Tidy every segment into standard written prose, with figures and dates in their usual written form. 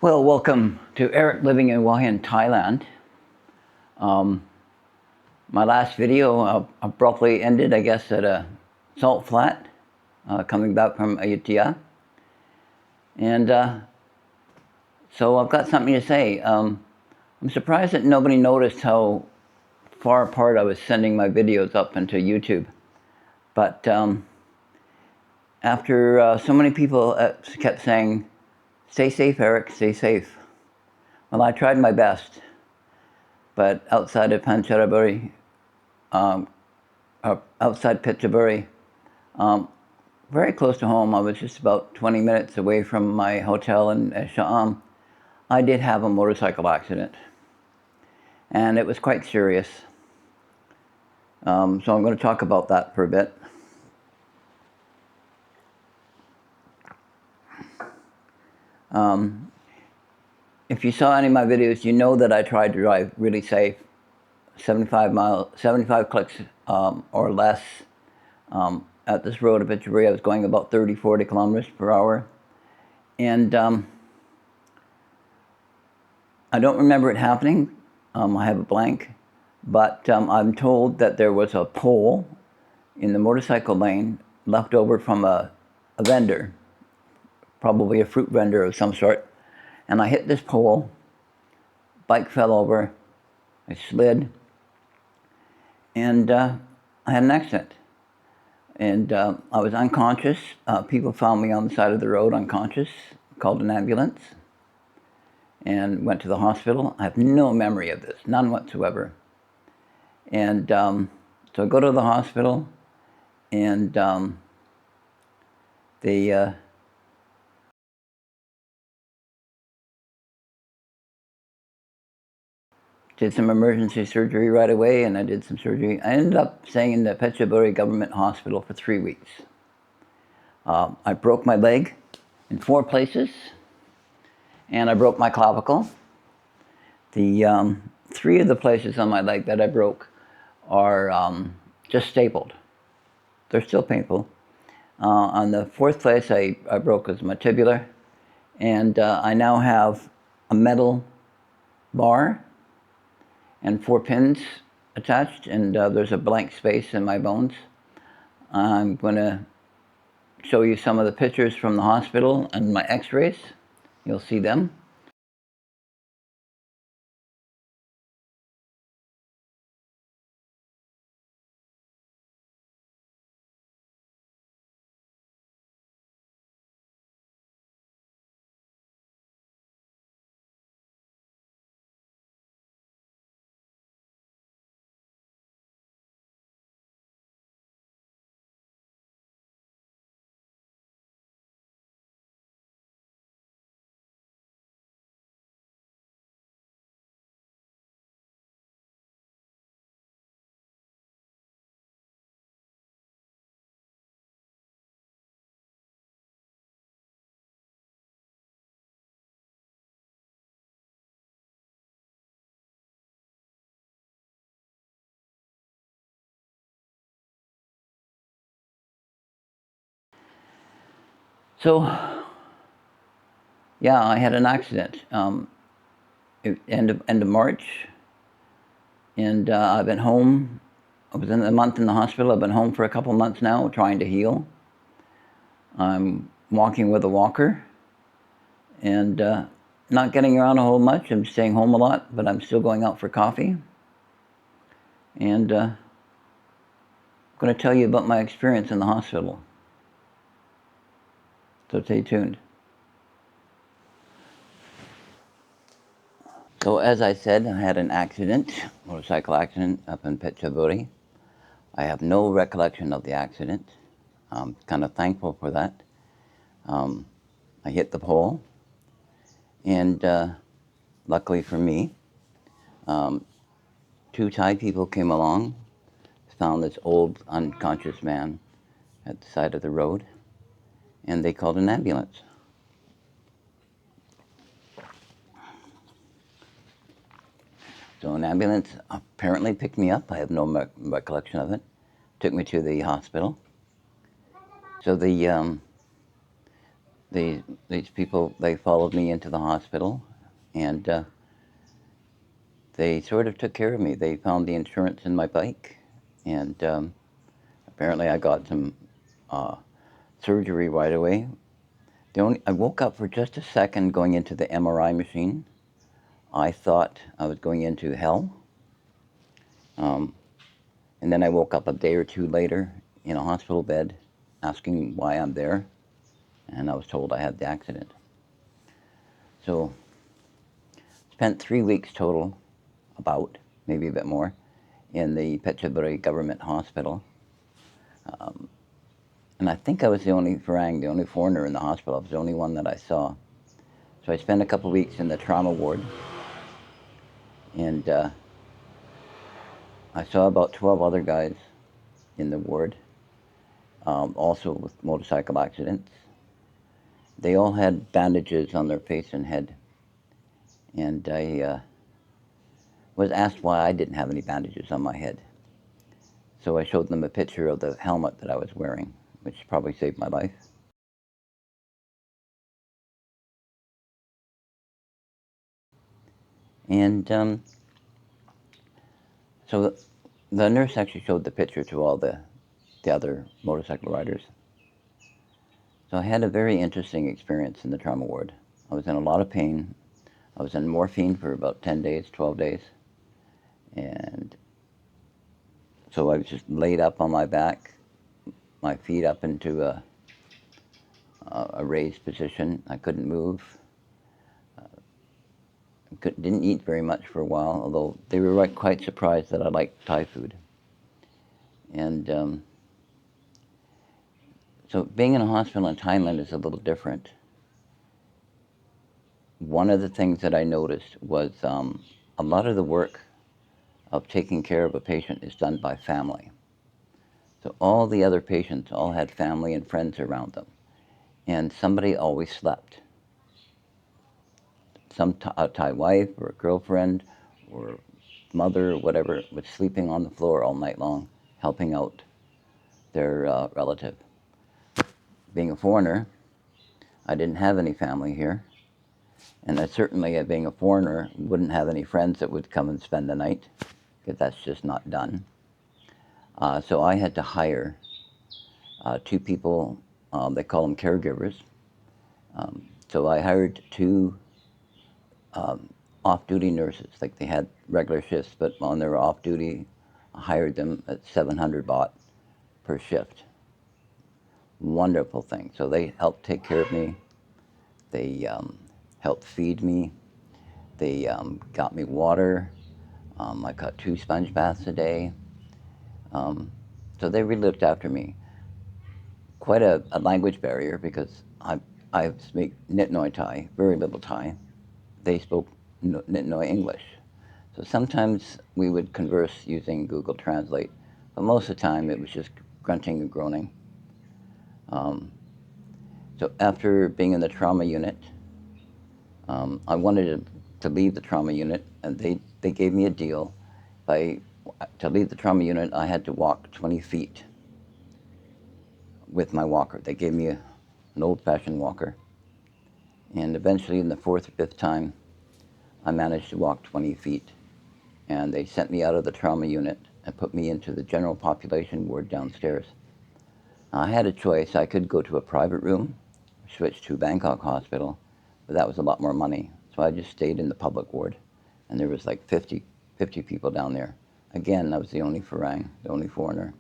Well, welcome to Eric living in Hua Hin, Thailand. My last video abruptly ended, I guess, at a salt flat coming back from Ayutthaya. And so I've got something to say. I'm surprised that nobody noticed how far apart I was sending my videos up into YouTube. But after so many people kept saying, "Stay safe, Eric, stay safe." Well, I tried my best, but outside of Pancharaburi, outside Pitchaburi, very close to home, I was just about 20 minutes away from my hotel in Sha'am, I did have a motorcycle accident. And it was quite serious. So I'm going to talk about that for a bit. If you saw any of my videos, you know that I tried to drive really safe, 75 clicks or less. At this road at Pitchaburi, I was going about 30, 40 kilometers per hour. And I don't remember it happening. I have a blank. But I'm told that there was a pole in the motorcycle lane left over from a vendor, probably a fruit vendor of some sort. And I hit this pole, bike fell over, I slid, and I had an accident. And I was unconscious. People found me on the side of the road unconscious, called an ambulance, and went to the hospital. I have no memory of this, none whatsoever. And so I go to the hospital, and they did some emergency surgery right away, and I did some surgery. I ended up staying in the Pitchaburi Government Hospital for 3 weeks. I broke my leg in 4 places, and I broke my clavicle. The 3 of the places on my leg that I broke are just stapled. They're still painful. On the 4th place I broke was my tibia, and I now have a metal bar and 4 pins attached, and there's a blank space in my bones. I'm going to show you some of the pictures from the hospital and my x-rays. You'll see them. So, yeah, I had an accident end of March, and I've been home. I was in a month in the hospital. I've been home for a couple months now, trying to heal. I'm walking with a walker, and not getting around a whole much. I'm staying home a lot, but I'm still going out for coffee. And I'm going to tell you about my experience in the hospital. So stay tuned. So as I said, I had an accident, motorcycle accident up in Pitchaburi. I have no recollection of the accident. I'm kind of thankful for that. I hit the pole, and luckily for me, 2 Thai people came along, found this old unconscious man at the side of the road, and they called an ambulance. So an ambulance apparently picked me up. I have no recollection of it. Took me to the hospital. So the these people, they followed me into the hospital, and they sort of took care of me. They found the insurance in my bike, and apparently I got some surgery right away. I woke up for just a second going into the MRI machine. I thought I was going into hell. And then I woke up a day or two later in a hospital bed asking why I'm there, and I was told I had the accident. So spent 3 weeks total, about, maybe a bit more, in the Phetchaburi Government Hospital. And I think I was the only Farang, the only foreigner in the hospital. I was the only one that I saw. So I spent a couple of weeks in the trauma ward, and I saw about 12 other guys in the ward, also with motorcycle accidents. They all had bandages on their face and head, and I was asked why I didn't have any bandages on my head. So I showed them a picture of the helmet that I was wearing, which probably saved my life. And so the nurse actually showed the picture to all the other motorcycle riders. So I had a very interesting experience in the trauma ward. I was in a lot of pain. I was on morphine for about 10 days, 12 days. And so I was just laid up on my back, my feet up into a raised position. I couldn't move. Didn't eat very much for a while, although they were quite surprised that I liked Thai food. And so being in a hospital in Thailand is a little different. One of the things that I noticed was a lot of the work of taking care of a patient is done by family. So all the other patients all had family and friends around them, and somebody always slept. A Thai wife or a girlfriend or mother or whatever was sleeping on the floor all night long, helping out their relative. Being a foreigner, I didn't have any family here, and I certainly, being a foreigner, wouldn't have any friends that would come and spend the night, because that's just not done. So I had to hire 2 people, they call them caregivers. So I hired 2 off-duty nurses, like they had regular shifts, but when they were off-duty, I hired them at 700 baht per shift. Wonderful thing. So they helped take care of me. They helped feed me. They got me water. I got 2 sponge baths a day. So they really looked after me. Quite a language barrier, because I speak Nit Noi Thai, very little Thai. They spoke Nit Noi English. So sometimes we would converse using Google Translate, but most of the time it was just grunting and groaning. So after being in the trauma unit, I wanted to leave the trauma unit, and they gave me a deal. To leave the trauma unit, I had to walk 20 feet with my walker. They gave me an old-fashioned walker. And eventually, in the 4th or 5th time, I managed to walk 20 feet. And they sent me out of the trauma unit and put me into the general population ward downstairs. I had a choice. I could go to a private room, switch to Bangkok Hospital, but that was a lot more money. So I just stayed in the public ward, and there was like 50 people down there. Again, I was the only Farang, the only foreigner.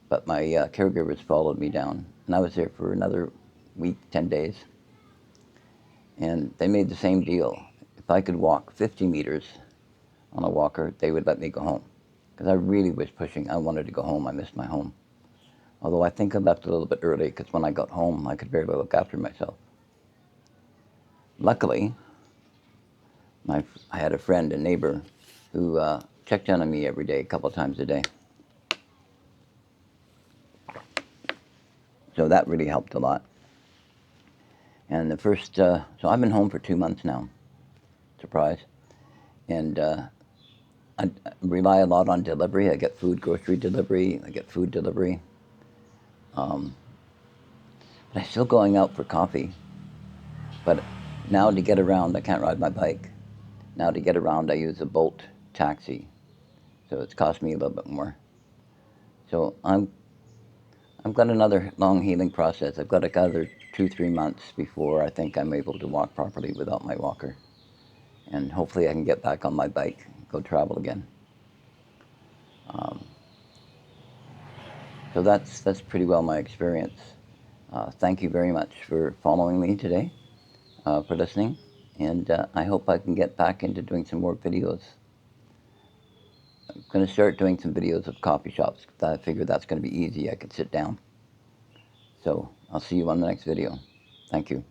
But my caregivers followed me down, and I was there for another week, 10 days. And they made the same deal. If I could walk 50 meters on a walker, they would let me go home. Because I really was pushing. I wanted to go home. I missed my home. Although I think I left a little bit early, because when I got home, I could barely look after myself. Luckily, I had a friend, a neighbor, who checked in on me every day, a couple times a day. So that really helped a lot. And the first, so I've been home for 2 months now, surprise. And I rely a lot on delivery. I get food, grocery delivery, I get food delivery. But I'm still going out for coffee. But now to get around, I can't ride my bike. Now to get around, I use a Bolt taxi. So it's cost me a little bit more. So I've got another long healing process. I've got another 2, 3 months before I think I'm able to walk properly without my walker. And hopefully I can get back on my bike, go travel again. So that's pretty well my experience. Thank you very much for following me today, for listening, and I hope I can get back into doing some more videos. I'm going to start doing some videos of coffee shops. I figure that's going to be easy. I can sit down. So I'll see you on the next video. Thank you.